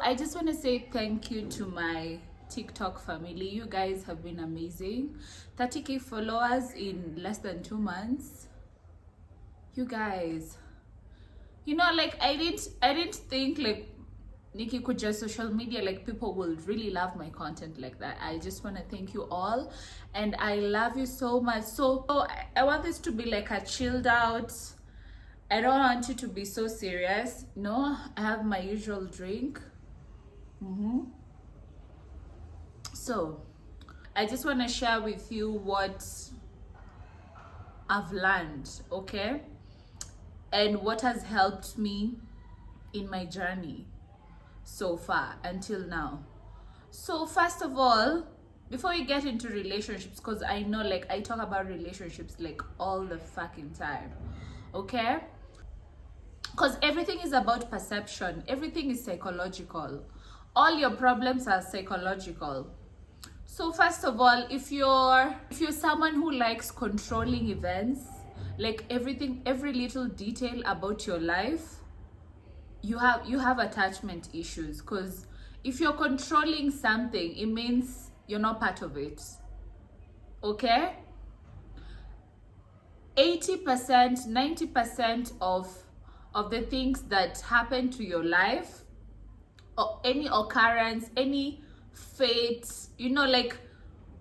I just want to say thank you to my TikTok family. You guys have been amazing. 30k followers in less than 2 months. You guys, you know, like I didn't think like Nikki could just social media, like people will really love my content like that. I just want to thank you all, and I love you so much. So I want this to be like a chilled out. I don't want you to be so serious. No, I have my usual drink. So I just want to share with you what I've learned, okay, and what has helped me in my journey so far until now. So first of all, before you get into relationships, because I know like I talk about relationships like all the fucking time, okay, because everything is about perception, everything is psychological, all your problems are psychological. So first of all, if you're someone who likes controlling events, like everything, every little detail about your life, you have attachment issues. Because if you're controlling something, it means you're not part of it, okay? 80%, 90% of the things that happen to your life, or any occurrence, any fate, you know, like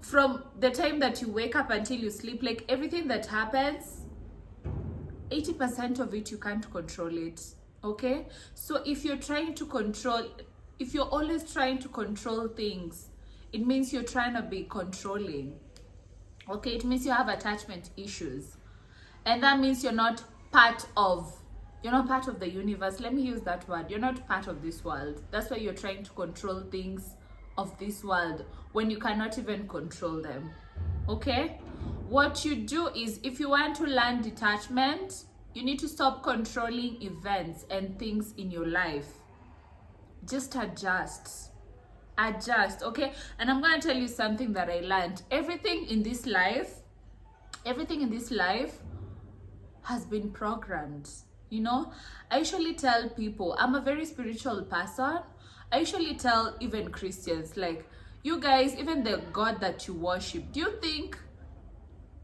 from the time that you wake up until you sleep, like everything that happens, 80% of it you can't control it, okay? So if you're trying to control, if you're always trying to control things, it means you're trying to be controlling, okay? It means you have attachment issues, and that means you're not part of the universe. Let me use that word. You're not part of this world. That's why you're trying to control things of this world when you cannot even control them, okay? What you do is, if you want to learn detachment, you need to stop controlling events and things in your life. Just adjust, okay? And I'm going to tell you something that I learned. Everything in this life has been programmed. You know, I usually tell people, I'm a very spiritual person. I usually tell even Christians, like, you guys, even the God that you worship, do you think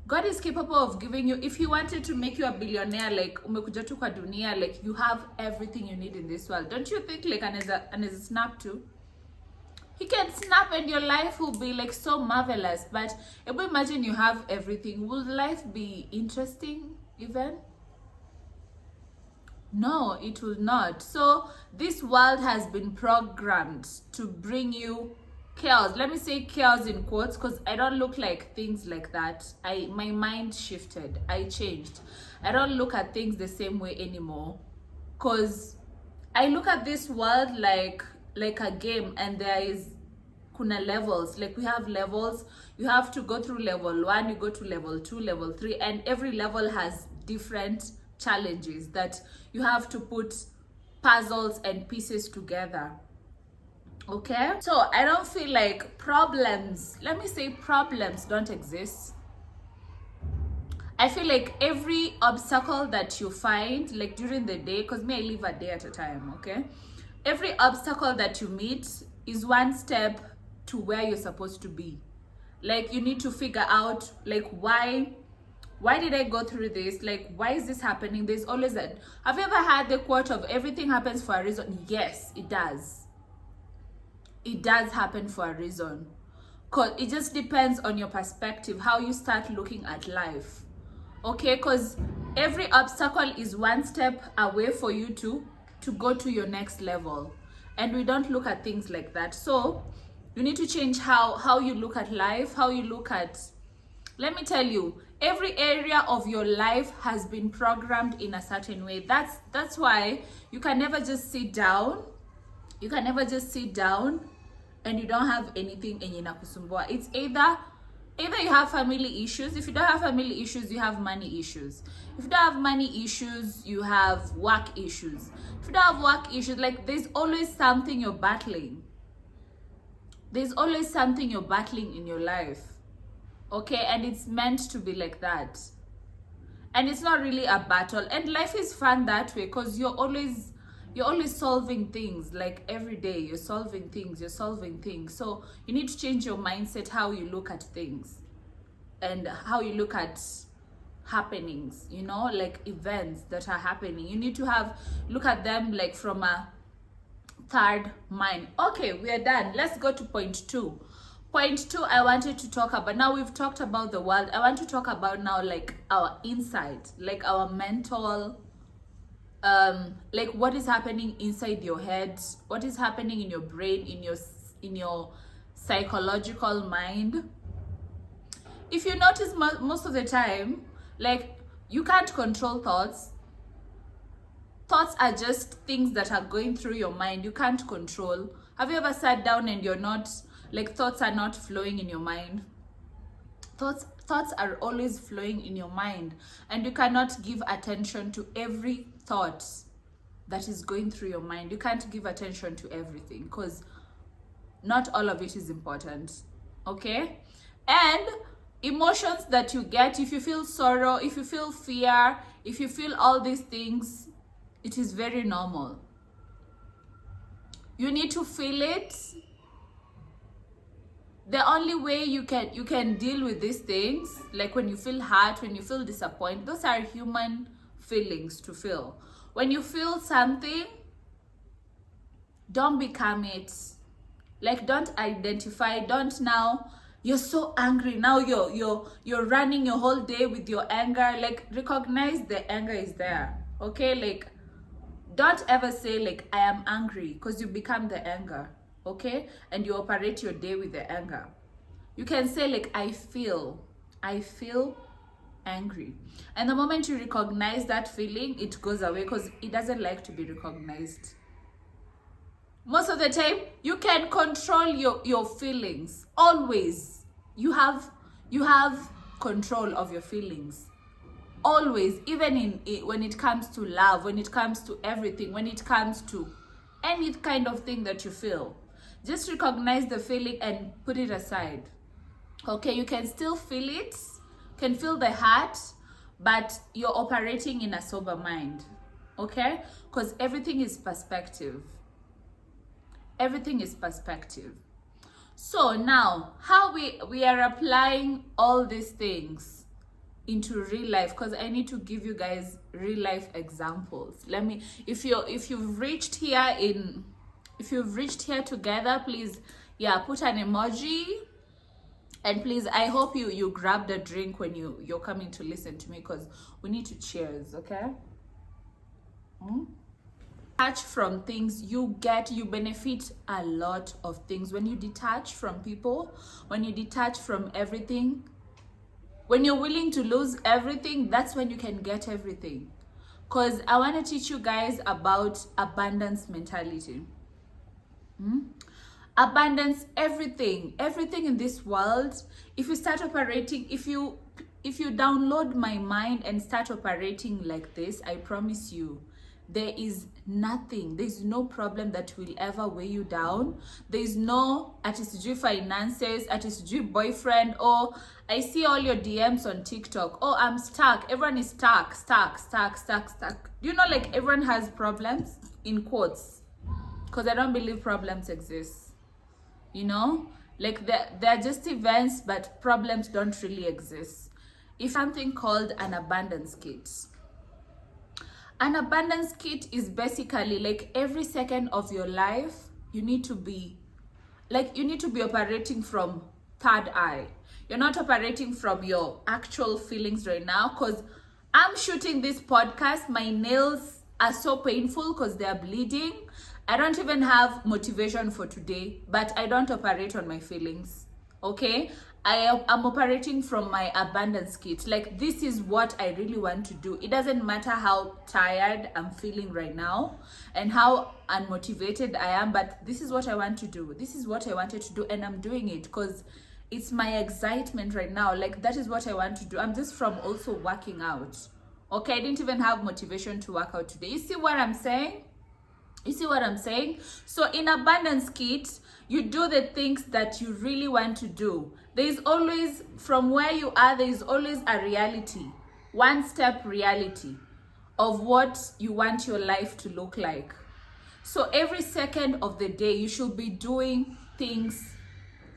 God is capable of giving you, if he wanted to make you a billionaire, like umekuja tu kwa dunia, like you have everything you need in this world? Don't you think like anaweza snap too? He can snap and your life will be like so marvelous. But if we imagine you have everything, will life be interesting even? No, it will not. So this world has been programmed to bring you chaos. Let me say chaos in quotes, because I don't look like things like that. My mind shifted. I changed. I don't look at things the same way anymore, because I look at this world like a game, and there is kuna levels. Like we have levels. You have to go through level 1, you go to level 2, level 3, and every level has different challenges that you have to put puzzles and pieces together, okay? So I don't feel like problems, let me say problems don't exist. I feel like every obstacle that you find, like during the day, because me I live a day at a time, okay? Every obstacle that you meet is one step to where you're supposed to be. Like you need to figure out like why did I go through this? Like, why is this happening? There's always that. Have you ever had the quote of everything happens for a reason? Yes, it does. It does happen for a reason. Because it just depends on your perspective, how you start looking at life. Okay, because every obstacle is one step away for you to go to your next level. And we don't look at things like that. So you need to change how you look at life, how you look at, let me tell you, every area of your life has been programmed in a certain way. That's why you can never just sit down. You can never just sit down and you don't have anything in inakusumbua. It's either you have family issues. If you don't have family issues, you have money issues. If you don't have money issues, you have work issues. If you don't have work issues, like there's always something you're battling. There's always something you're battling in your life. Okay, and it's meant to be like that. And it's not really a battle. And life is fun that way, because you're always you're always solving things. Like every day you're solving things. So you need to change your mindset, how you look at things and how you look at happenings, you know, like events that are happening. You need to look at them like from a third mind. Okay, we are done. Let's go to point 2. Point 2 I wanted to talk about. Now we've talked about the world. I want to talk about now like our inside, like our mental, like what is happening inside your head, what is happening in your brain, in your psychological mind. If you notice, most of the time, like, you can't control thoughts. Thoughts are just things that are going through your mind. You can't control. Have you ever sat down and you're not, like, thoughts are not flowing in your mind? Thoughts are always flowing in your mind, and you cannot give attention to every thought that is going through your mind. You can't give attention to everything because not all of it is important. Okay? And emotions that you get, if you feel sorrow, if you feel fear, if you feel all these things, it is very normal. You need to feel it. The only way you can deal with these things, like when you feel hurt, when you feel disappointed, those are human feelings to feel. When you feel something, don't become it. Like, don't identify, don't now, you're so angry, now you're running your whole day with your anger. Like, recognize the anger is there, okay? Like, don't ever say like I am angry, because you become the anger, okay? And you operate your day with the anger. You can say like I feel angry, and the moment you recognize that feeling, it goes away, because it doesn't like to be recognized. Most of the time you can control your feelings. Always you have control of your feelings. Always, even when it comes to love, when it comes to everything, when it comes to any kind of thing that you feel, just recognize the feeling and put it aside. Okay, you can still feel it, can feel the heart, but you're operating in a sober mind. Okay, because everything is perspective. Everything is perspective. So now, how we are applying all these things into real life, because I need to give you guys real life examples. Let me, if you've reached here together, please, yeah, put an emoji. And please, I hope you grabbed a drink when you're coming to listen to me, because we need to cheers, okay? Detach from things, you benefit a lot of things. When you detach from people, when you detach from everything, when you're willing to lose everything, that's when you can get everything. Because I want to teach you guys about abundance mentality. Abundance, everything in this world. If you start operating, if you download my mind and start operating like this, I promise you, there is nothing, there's no problem that will ever weigh you down. There's no artistry finances, artistry boyfriend, or I see all your DMs on TikTok, oh I'm stuck, everyone is stuck. Do you know, like, everyone has problems, in quotes, because I don't believe problems exist. You know, like they're just events, but problems don't really exist. If something called an abundance kit. An abundance kit is basically like every second of your life, you need to be operating from third eye. You're not operating from your actual feelings right now, because I'm shooting this podcast. My nails are so painful because they're bleeding. I don't even have motivation for today, but I don't operate on my feelings, okay? I'm operating from my abundance kit. Like, this is what I really want to do. It doesn't matter how tired I'm feeling right now and how unmotivated I am, but this is what I want to do. This is what I wanted to do, and I'm doing it because it's my excitement right now. Like, that is what I want to do. I'm just from also working out, okay? I didn't even have motivation to work out today. You see what I'm saying? You see what I'm saying? So in abundance kit, you do the things that you really want to do. There is always, from where you are, there is always a reality, one step reality of what you want your life to look like. So every second of the day, you should be doing things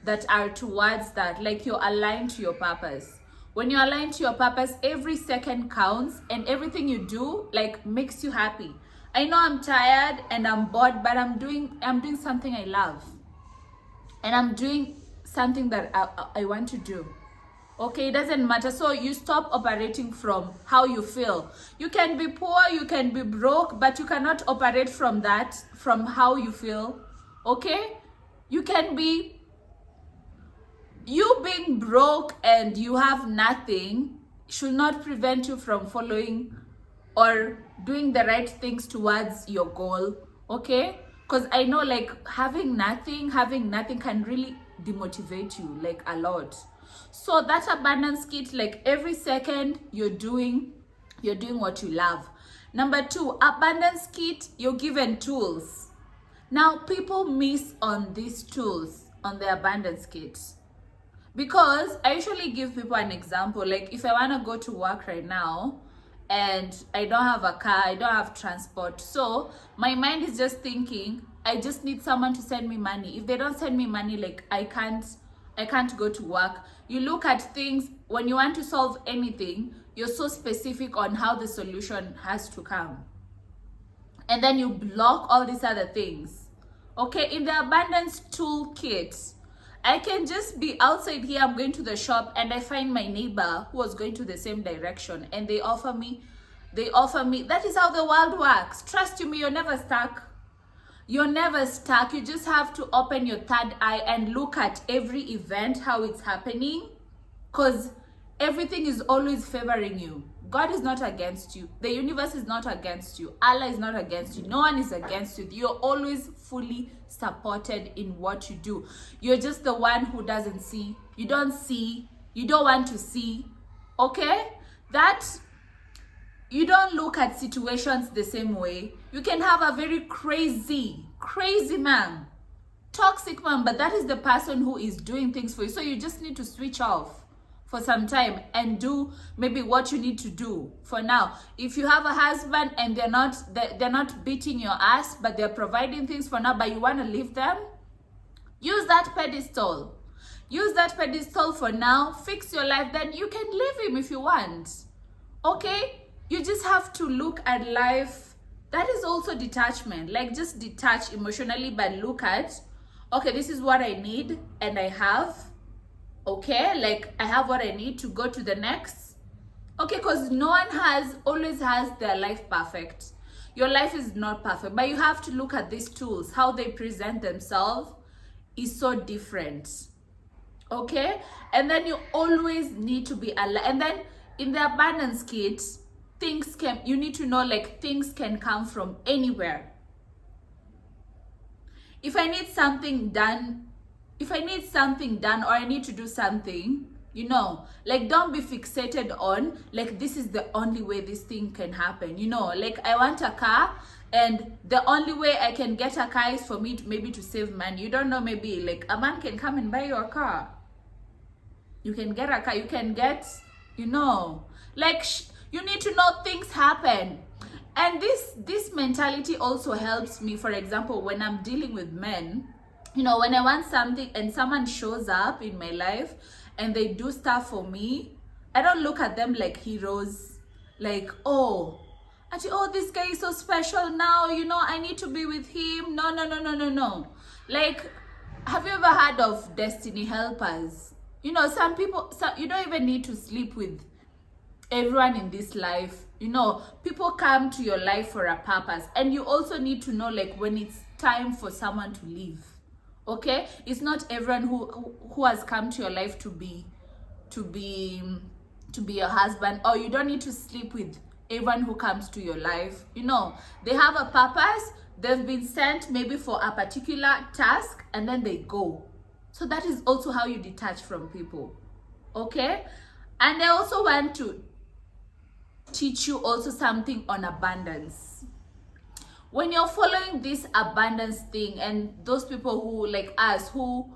that are towards that, like you're aligned to your purpose. When you're aligned to your purpose, every second counts, and everything you do like makes you happy. I know I'm tired and I'm bored, but I'm doing something I love, and I'm doing something that I want to do. Okay, it doesn't matter. So you stop operating from how you feel. You can be poor, you can be broke, but you cannot operate from that, from how you feel. Okay, you can be, you being broke and you have nothing should not prevent you from following or doing the right things towards your goal. Okay, because I know like having nothing can really demotivate you like a lot. So that abundance kit, like every second you're doing what you love. Number 2, abundance kit, you're given tools. Now people miss on these tools on the abundance kit, because I usually give people an example. Like if I want to go to work right now and I don't have a car, I don't have transport, so my mind is just thinking I just need someone to send me money. If they don't send me money, like I can't go to work. You look at things, when you want to solve anything, you're so specific on how the solution has to come, and then you block all these other things. Okay, in the abundance toolkit, I can just be outside here, I'm going to the shop, and I find my neighbor who was going to the same direction, and they offer me. That is how the world works. Trust me, you're never stuck. You're never stuck. You just have to open your third eye and look at every event, how it's happening, because everything is always favoring you. God is not against you. The universe is not against you. Allah is not against you. No one is against you. You're always fully supported in what you do. You're just the one who doesn't see. You don't see. You don't want to see. Okay? That you don't look at situations the same way. You can have a very crazy man, toxic man, but that is the person who is doing things for you. So you just need to switch off for some time and do maybe what you need to do for now. If you have a husband and they're not beating your ass, but they're providing things for now, but you want to leave them, use that pedestal. Use that pedestal for now. Fix your life. Then you can leave him if you want. Okay? You just have to look at life. That is also detachment. Like just detach emotionally, but look at, okay, this is what I need and I have. Okay, like I have what I need to go to the next. Okay, because no one always has their life perfect. Your life is not perfect, but you have to look at these tools. How they present themselves is so different. Okay, and then you always need to be alive. And then in the abundance kit, you need to know like things can come from anywhere. If I need something done or I need to do something, like don't be fixated on like this is the only way this thing can happen. Like I want a car, and the only way I can get a car is for me to maybe to save money. You don't know, maybe like a man can come and buy your car. You can get a car, you can get, like you need to know things happen. And this mentality also helps me, for example, when I'm dealing with men. When I want something and someone shows up in my life and they do stuff for me, I don't look at them like heroes, like, actually, this guy is so special now, I need to be with him. No. Like, have you ever heard of destiny helpers? Some people, you don't even need to sleep with everyone in this life. People come to your life for a purpose, and you also need to know like when it's time for someone to leave. Okay, it's not everyone who has come to your life to be your husband, or you don't need to sleep with everyone who comes to your life. They have a purpose. They've been sent maybe for a particular task, and then they go. So that is also how you detach from people. Okay, and I also want to teach you also something on abundance. When you're following this abundance thing, and those people who like us who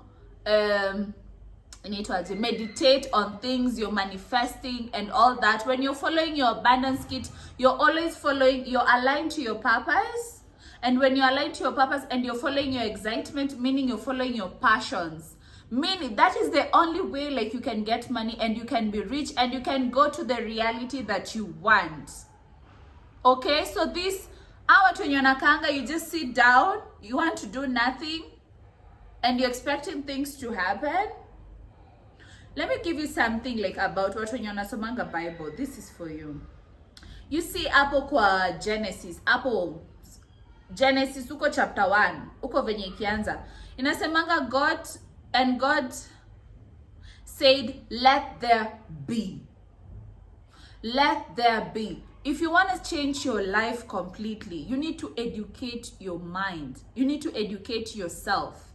need to meditate on things, you're manifesting and all that, when you're following your abundance kit, you're aligned to your purpose, And when you're aligned to your purpose and you're following your excitement, meaning you're following your passions, meaning that is the only way like you can get money and you can be rich and you can go to the reality that you want. Okay, so this hour to nakanga, you just sit down, you want to do nothing and you're expecting things to happen. Let me give you something like about what nasomanga Bible. This is for you. You see hapo kwa Genesis, hapo Genesis uko chapter 1, uko venye ikianza. Inasemanga God said, let there be. Let there be. If you want to change your life completely, you need to educate your mind. You need to educate yourself.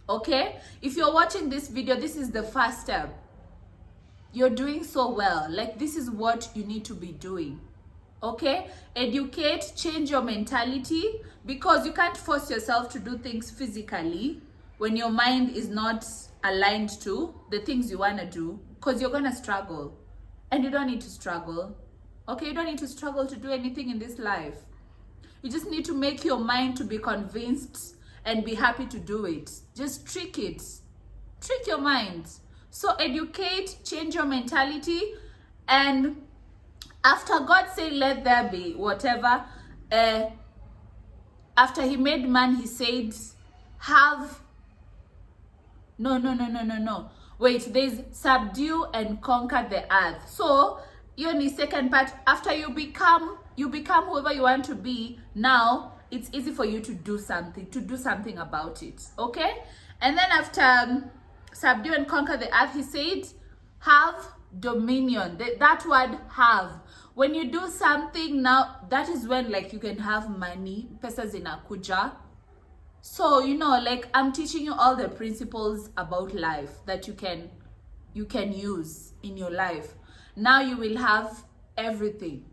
Okay? If you're watching this video, this is the first step. You're doing so well. Like, this is what you need to be doing. Okay? Educate, change your mentality, because you can't force yourself to do things physically when your mind is not aligned to the things you want to do, because you're going to struggle. And you don't need to struggle. Okay? You don't need to struggle to do anything in this life. You just need to make your mind to be convinced and be happy to do it. Just trick it. Trick your mind. So educate, change your mentality, and after God said, let there be, whatever, after he made man, he said, no. Wait, there's subdue and conquer the earth. So, you're in the second part. After you become whoever you want to be, now it's easy for you to do something about it. Okay? And then after subdue and conquer the earth, he said, have dominion. That word have. When you do something now, that is when like you can have money, pesa zinakuja. So, like I'm teaching you all the principles about life that you can use in your life. Now you will have everything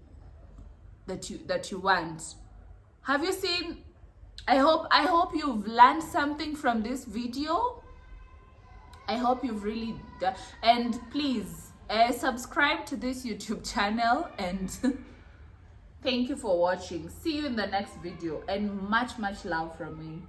that you want. Have you seen? I hope you've learned something from this video. I hope you've really done. And please subscribe to this YouTube channel, and thank you for watching. See you in the next video, and much love from me.